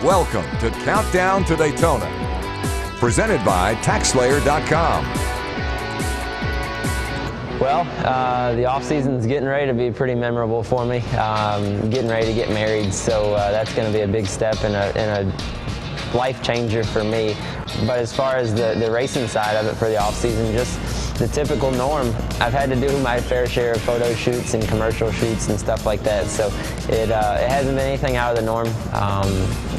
Welcome to Countdown to Daytona, presented by TaxSlayer.com. Well, the off-season's getting ready to be pretty memorable for me. Getting ready to get married, so that's going to be a big step and a life changer for me. But as far as the racing side of it for the off-season, just the typical norm. I've had to do my fair share of photo shoots and commercial shoots and stuff like that, so it hasn't been anything out of the norm.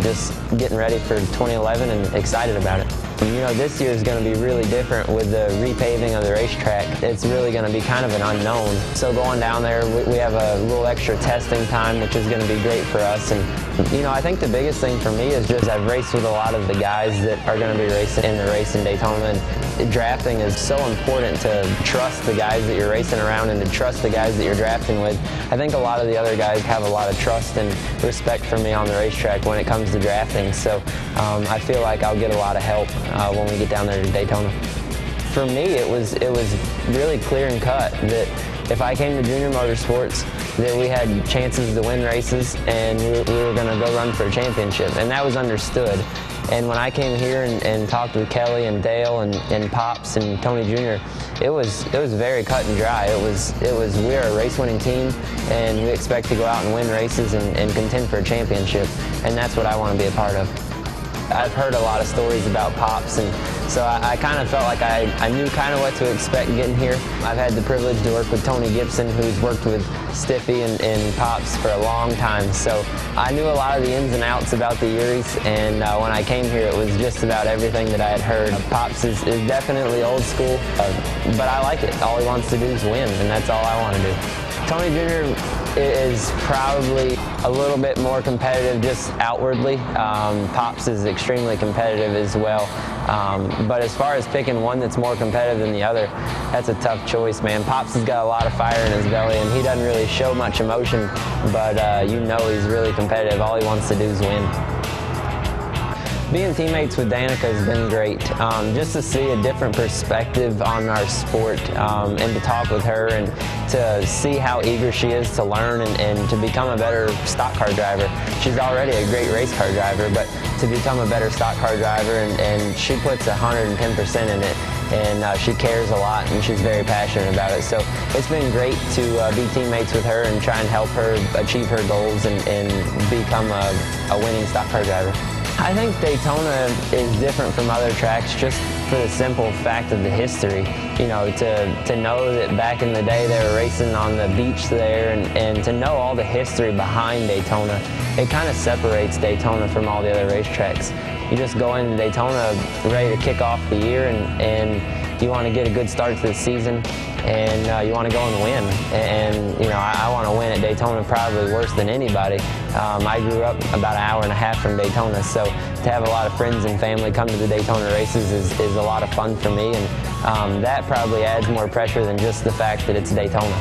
Just getting ready for 2011 and excited about it. You know, this year is going to be really different with the repaving of the racetrack. It's really going to be kind of an unknown. So going down there, we have a little extra testing time, which is going to be great for us. And, you know, I think the biggest thing for me is just I've raced with a lot of the guys that are going to be racing in the race in Daytona. And drafting is so important to trust the guys that you're racing around and to trust the guys that you're drafting with. I think a lot of the other guys have a lot of trust and respect for me on the racetrack when it comes to drafting. So I feel like I'll get a lot of help when we get down there to Daytona. For me, it was really clear and cut that if I came to Junior Motorsports, that we had chances to win races and we were going to go run for a championship, and that was understood. And when I came here and talked with Kelly and Dale and Pops and Tony Jr., it was very cut and dry. It was we're a race-winning team, and we expect to go out and win races and contend for a championship, and that's what I want to be a part of. I've heard a lot of stories about Pops, and so I kind of felt like I knew kind of what to expect getting here. I've had the privilege to work with Tony Gibson, who's worked with Stiffy and Pops for a long time, so I knew a lot of the ins and outs about the Eurys, and when I came here it was just about everything that I had heard. Pops is definitely old school, but I like it. All he wants to do is win, and that's all I want to do. Tony Jr. is probably a little bit more competitive just outwardly. Pops is extremely competitive as well. But as far as picking one that's more competitive than the other, that's a tough choice, man. Pops has got a lot of fire in his belly, and he doesn't really show much emotion, but you know he's really competitive. All he wants to do is win. Being teammates with Danica has been great. Just to see a different perspective on our sport and to talk with her and to see how eager she is to learn and to become a better stock car driver. She's already a great race car driver, but to become a better stock car driver, and she puts 110% in it, and she cares a lot, and she's very passionate about it. So it's been great to be teammates with her and try and help her achieve her goals and become a winning stock car driver. I think Daytona is different from other tracks just for the simple fact of the history. You know, to know that back in the day they were racing on the beach there, and to know all the history behind Daytona, it kind of separates Daytona from all the other racetracks. You just go into Daytona ready to kick off the year, and you want to get a good start to the season, and you want to go and win. And you know, I want to win at Daytona probably worse than anybody. I grew up about an hour and a half from Daytona, so to have a lot of friends and family come to the Daytona races is a lot of fun for me, and that probably adds more pressure than just the fact that it's Daytona.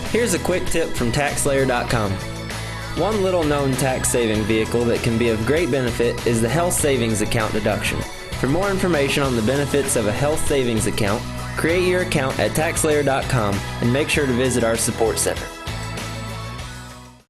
Here's a quick tip from TaxSlayer.com. One little known tax-saving vehicle that can be of great benefit is the health savings account deduction. For more information on the benefits of a health savings account, create your account at TaxSlayer.com and make sure to visit our support center.